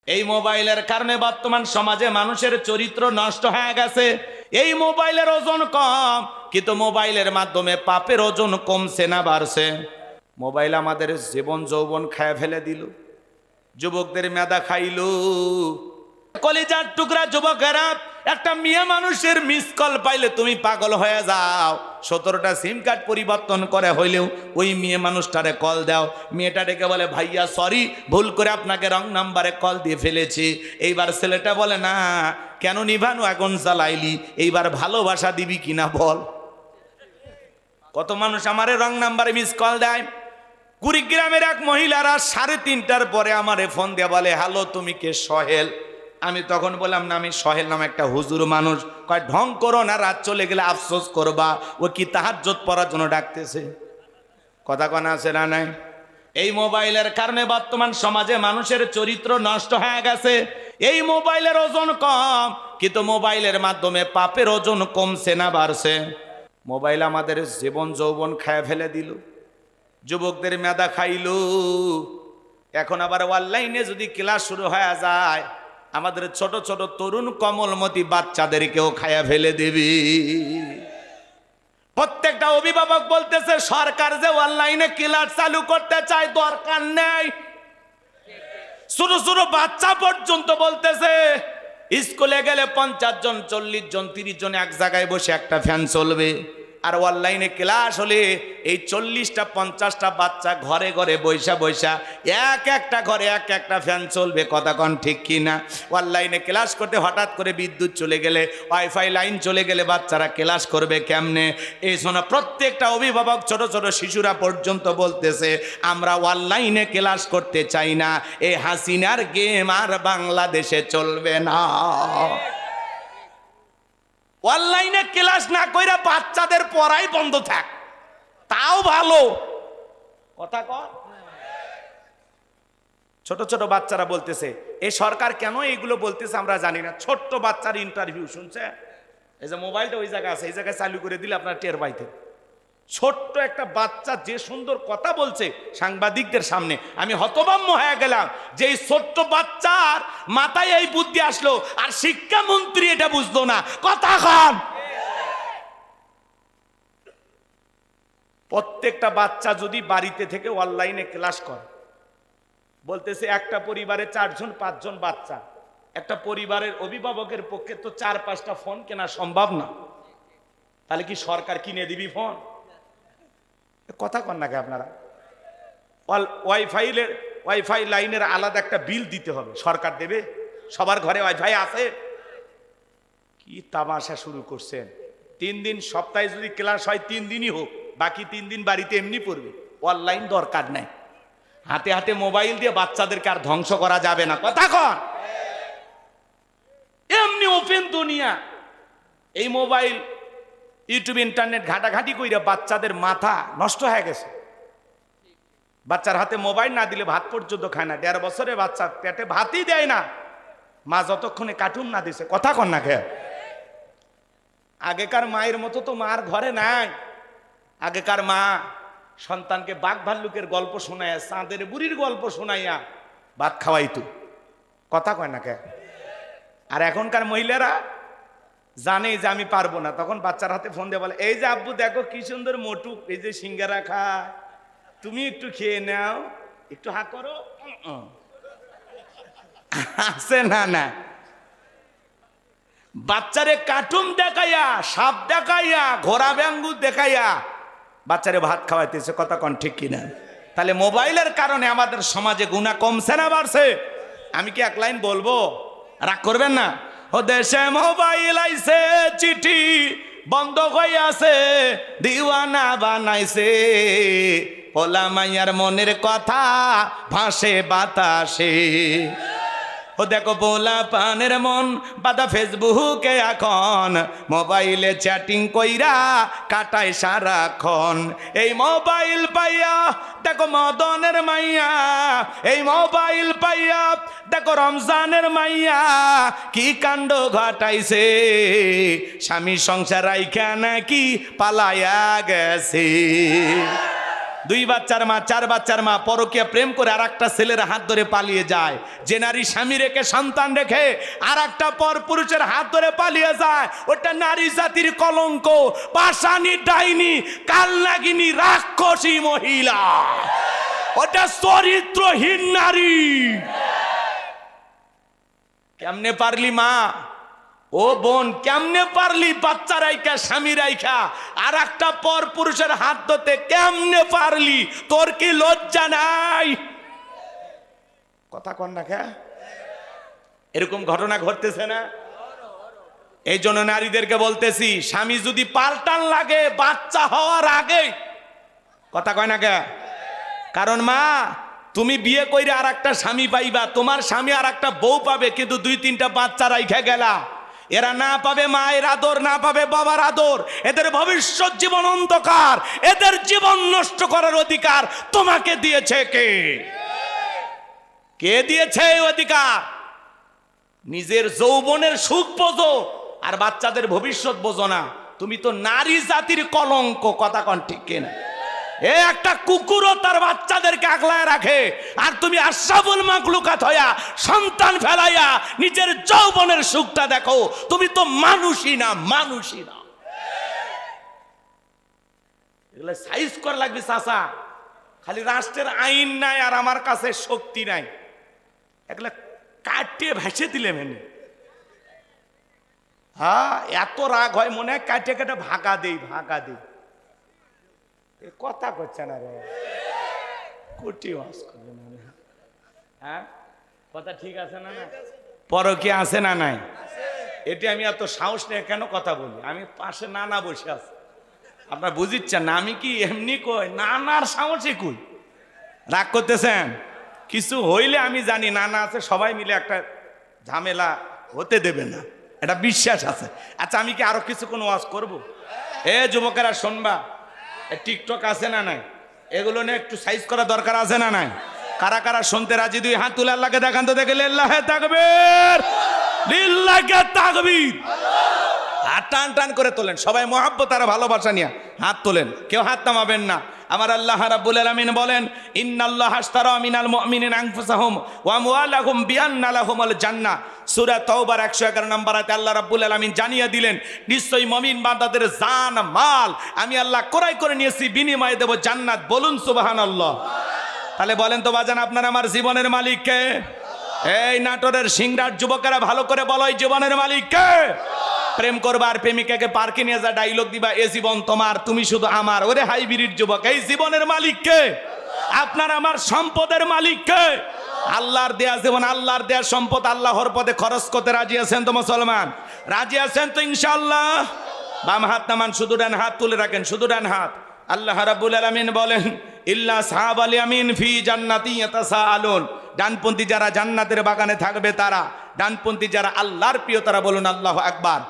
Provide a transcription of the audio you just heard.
এই মোবাইলের কারণে বর্তমান সমাজে মানুষের চরিত্র নষ্ট হয়ে গেছে। এই মোবাইলের ওজন কম, কিন্তু মোবাইলের মাধ্যমে পাপের ওজন কমছে না বাড়ছে? মোবাইল আমাদের জীবন যৌবন খায় ফেলে দিল, যুবকদের মেধা খাইলো। কলিজার টুকরা যুবকেরা, একটা মেয়ে মানুষের মিস কল পাইলে তুমি পাগল হয়ে যাও। 17টা সিম কার্ড পরিবর্তন করে হইলেও ওই মেয়ে মানুষটারে কল দাও। মেয়েটা ডেকে বলে, ভাইয়া সরি, ভুল করে আপনাকে রং নাম্বারে কল দিয়ে ফেলেছি। এইবার ছেলেটা বলে, না কেন নিভানু আগুন জ্বালাইলি, এইবার ভালোবাসা দিবি কিনা বল। কত মানুষ আমারে রং নাম্বারে মিস কল দেয়। কুড়িগ্রামের এক মহিলারা 3:30টার পরে আমারে ফোন দিয়ে বলে, হ্যালো তুমি কে? সোহেল। আমি তখন বললাম, না আমি সোহেল নাম একটা হুজুর মানুষ। কয় ঢং করো না, রাত চলে গেলে আফসোস করবা। ও কি তাহাজ্জুদ পড়ার জন্য ডাকতেছে? কথা কনা আছে না নাই? এই মোবাইলের কারণে বর্তমান সমাজে মানুষের চরিত্র নষ্ট হয়ে গেছে। এই মোবাইলের ওজন কম, কিন্তু মোবাইলের মাধ্যমে পাপের ওজন কমছে না বাড়ছে? মোবাইল আমাদের জীবন যৌবন খায় ফেলে দিল, যুবকদের মেধা খাইলো। এখন আবার অনলাইনে যদি ক্লাস শুরু হয়ে যায়, আমাদের ছোট ছোট তরুণ কমলমতি বাচ্চাদেরকেও খায়া ফেলে দেবে। প্রত্যেকটা অভিভাবক বলতেছে, সরকার যে অনলাইনে ক্লাস চালু করতে চায় দরকার নেই। ছোট ছোট বাচ্চা পর্যন্ত বলতেছে, স্কুলে গেলে 50 জন 40 জন 30 জন এক জায়গায় বসে একটা ফ্যান চলবে। আর অনলাইনে ক্লাস হলে এই 40টা 50টা বাচ্চা ঘরে ঘরে বৈশা বৈশা একটা ঘরে একটা ফ্যান চলবে। কথা কন ঠিক কিনা? অনলাইনে ক্লাস করতে হঠাৎ করে বিদ্যুৎ চলে গেলে, ওয়াইফাই লাইন চলে গেলে বাচ্চারা ক্লাস করবে কেমনে? এই শোনা, প্রত্যেকটা অভিভাবক ছোট ছোট শিশুরা পর্যন্ত বলতেছে, আমরা অনলাইনে ক্লাস করতে চাই না। এই হাসিনার গেম আর বাংলাদেশে চলবে না। অনলাইনে ক্লাস না কইরা বাচ্চাদের পড়াই বন্ধ থাক, তাও ভালো। কথা কর। ছোট ছোট বাচ্চারা বলতেছে, এই সরকার কেন এইগুলো বলতেছে আমরা জানি না। ছোট্ট বাচ্চার ইন্টারভিউ শুনছে, এই যে মোবাইলটা ওই জায়গায় আছে, এই জায়গায় চালু করে দিলে আপনার টের পাইতে। ছোট্ট একটা বাচ্চা যে সুন্দর কথা বলছে সাংবাদিকদের সামনে, আমি হতভম্ব হয়ে গেলাম যে এই ছোট্ট বাচ্চার মাথায় এই বুদ্ধি আসলো, আর শিক্ষামন্ত্রী এটা বুঝলো না। কথা কন। প্রত্যেকটা বাচ্চা যদি বাড়িতে থেকে অনলাইনে ক্লাস করে, বলতেছে একটা পরিবারে 4 জন 5 জন বাচ্চা, একটা পরিবারের অভিভাবকের পক্ষে তো 4-5টা ফোন কেনা সম্ভব না। তাহলে কি সরকার কিনে দিবি ফোন? কথা কন না কে আপনারা? ওয়াইফাই লাইনের আলাদা একটা বিল দিতে হবে, সরকার দেবে? সবার ঘরে ওয়াইফাই আছে? কি তামাশা শুরু করছেন। 3 দিন সপ্তাহে যদি ক্লাস হয় 3 দিনই হোক, বাকি 3 দিন বাড়িতে এমনি পড়বে। অনলাইন দরকার নাই। হাতে হাতে মোবাইল দিয়ে বাচ্চাদেরকে আর ধ্বংস করা যাবে না। কথা কন। এমনি ওপেন দুনিয়া। এই মোবাইল, ইউটিউব, ইন্টারনেট ঘাটাঘাটি কইরা বাচ্চাদের মাথা নষ্ট হয়ে গেছে। বাচ্চার হাতে মোবাইল না দিলে ভাত পর্যন্ত খায় না। 1.5 বছরের বাচ্চা পেটে ভাতই দেয় না, মা যতক্ষণে কার্টুন না দিছে। কথা কন না খেয়ে। আগেকার মায়ের মতো তো মার ঘরে নাই। আগেকার মা সন্তানকে বাঘ ভাল্লুকের গল্প শোনাইয়া, চাঁদের বুড়ির গল্প শোনাইয়া ভাত খাওয়াইতো। কথা কয় না কে? আর এখনকার মহিলারা জানে যে আমি পারবো না, তখন বাচ্চার হাতে ফোন দিয়ে বলে, এই যে আব্বু দেখো কি সুন্দর মোটু, এই যে সিঙ্গারা খায়, তুমি একটু খেয়ে নাও, একটু হা করো। আছে না? না, বাচ্চারে কার্টুন দেখাইয়া, সাপ দেখাইয়া, ঘোড়া ব্যাঙ্গু দেখাইয়া বাচ্চারে ভাত খাওয়াইতেছে। কথা কন ঠিক কিনা? তাহলে মোবাইলের কারণে আমাদের সমাজে গুনাহ কমছে না বাড়ছে? আমি কি এক লাইন বলবো? রাগ করবেন না। ও দেশে মোবাইল আইছে, চিঠি বন্ধ হইয়াছে, দিওয়ানা বানাইছে, পোলা মাইয়ার মনের কথা ভাসে বাতাসে। ও দেখো পোলা পানের মন বাদা ফেসবুকে এখন, মোবাইলে চ্যাটিং কইরা কাটায় সারাক্ষণ। এই মোবাইল পাইয়া দেখো মদনের মাইয়া, এই মোবাইল পাইয়া দেখো রমজানের মাইয়া কি কাণ্ড ঘটাইছে, স্বামী সংসার রাইখা নাকি পালায়া গেছে। 2 বাচ্চার মা 4 বাচ্চার মা পরকীয়া প্রেম করে আর একটা ছেলের হাত ধরে পালিয়ে যায়। যে নারী স্বামী রেখে সন্তান রেখে আর একটা পর পুরুষের হাত ধরে পালিয়ে যায়, ওটা নারী জাতির কলঙ্ক, পাষাণী, ডাইনি, কালনাগিনী, রাক্ষসী মহিলা, ওটা চরিত্রহীন নারী। কেমনে পারলি মা, ও বোন, কেমনে পারলি বাচ্চা রাইখা স্বামী রাইখা আর একটা পর পুরুষের হাত ধরতে কেমনে পারলি? তোর কি লজ্জা নাই? কথা কন না খা, এরকম ঘটনা ঘটতেছে না? এই জন্য নারীদেরকে বলতেছি, স্বামী যদি পাল্টান লাগে বাচ্চা হওয়ার আগে। কথা কয় না কে? কারণ মা, তুমি বিয়ে কইরে আর একটা স্বামী পাইবা, তোমার স্বামী আর একটা বউ পাবে, কিন্তু 2-3টা বাচ্চা রাইখা গেলা। এরা না পাবে মায়ের আদর, না পাবে বাবার আদর, এদের ভবিষ্যৎ জীবন অন্ধকার, এদের জীবন নষ্ট করার অধিকার তোমাকে দিয়েছে কে? কে দিয়েছে এই অধিকার? নিজের যৌবনের সুখ বোঝো আর বাচ্চাদের ভবিষ্যৎ বোঝো না। তুমি তো নারী জাতির কলঙ্ক। কথা কন ঠিক কিনা? এ একটা কুকুরও তার বাচ্চাদেরকে আগলায় রাখে, আর তুমি আশরাফুল মাখলুকাত হইয়া সন্তান ফেলাইয়া নিজের যৌবনের সুখটা দেখো। তুমি তো মানুষই না, মানুষই না। এগুলো সাইজ করা লাগবে চাচা। খালি রাষ্ট্রের আইন নাই আর আমার কাছে শক্তি নাই, এগুলা কাটিয়ে ভেসে দিলে মেনে। হ্যাঁ, এত রাগ হয় মনে হয় কাটিয়ে কাটে ভাগা দেই, ভাগা দেই। কথা করছে না রে, কোটি ওয়াজ করবে না। হ্যাঁ, কথা ঠিক আছে না? না পরকীয়া আছে না নাই? এটি আমি এত সাহস নিয়ে কেন কথা বলি? আমি পাশে নানা বসে আছি, আপনার বুঝিচ্ছেন না? আমি কি এমনি কই? নানার সাহসে কই? রাগ করতেছেন? কিছু হইলে আমি জানি নানা আছে, সবাই মিলে একটা ঝামেলা হতে দেবে না, এটা বিশ্বাস আছে। আচ্ছা, আমি কি আরো কিছু কোনো ওয়াজ করবো? এ যুবকেরা শুনবা, টিকটক আছে না নাই? এগুলো নিয়ে একটু সাইজ করা দরকার আছে না নাই? কারা কারা শুনতে রাজি? 2 হাত তুলে আল্লাহকে দেখান তো, দেখে লিল্লাহে তাকবীর, লিল্লাহে তাকবীর। হাত টান টান করে তোলেন সবাই, মহব্বত আর ভালোবাসা নিয়ে হাত তোলেন, কেউ হাত নামাবেন না। আমার আল্লাহ রাব্বুল আলামিন বলেন, ইন্নাল্লাহা আশতারা মিনাল মুমিনিনা আনফুসাহুম ওয়া আমওয়ালাহুম বিআন্না লাহুমুল জান্নাহ। সূরা তাওবার 111 নম্বর আয়াতে আল্লাহ রাব্বুল আলামিন জানিয়ে দিলেন, নিশ্চয়ই মুমিন বান্দাদের জান মাল আমি আল্লাহ ক্রয় করে নিয়েছি, বিনিময়ে দেব জান্নাত। বলুন সুবহানাল্লাহ। তাহলে বলেন তো বাজান, আপনার আমার জীবনের মালিক কে? এই নাটোরের সিংড়ার যুবকেরা ভালো করে বলো, এই জীবনের মালিক কে? প্রেম করবা আর প্রেমিকাকে পার্কে নিয়ে যা ডায়লগ দিবা, এ জীবন তোমার, তুমি শুধু আমার। ওরে হাইব্রিড যুবক, এই জীবনের মালিক কে? আপনার আমার সম্পদের মালিক কে? আল্লাহর দেয়া জীবন, আল্লাহর দেয়া সম্পদ আল্লাহর পথে খরচ করতে রাজি আছেন তো মুসলমান? রাজি আছেন তো ইনশাআল্লাহ? বাম হাত নামান, শুধু ডান হাত তুলে রাখেন, শুধু ডান হাত। আল্লাহ রাব্বুল আলামিন বলেন, ইল্লা সাহাবাল ইয়ামিন ফি জান্নাতি ইয়াতাসাআলুন। ডানপন্থী যারা জান্নাতের বাগানে থাকবে তারা, ডানপন্থী যারা আল্লাহর প্রিয় তারা। বলুন আল্লাহু আকবার।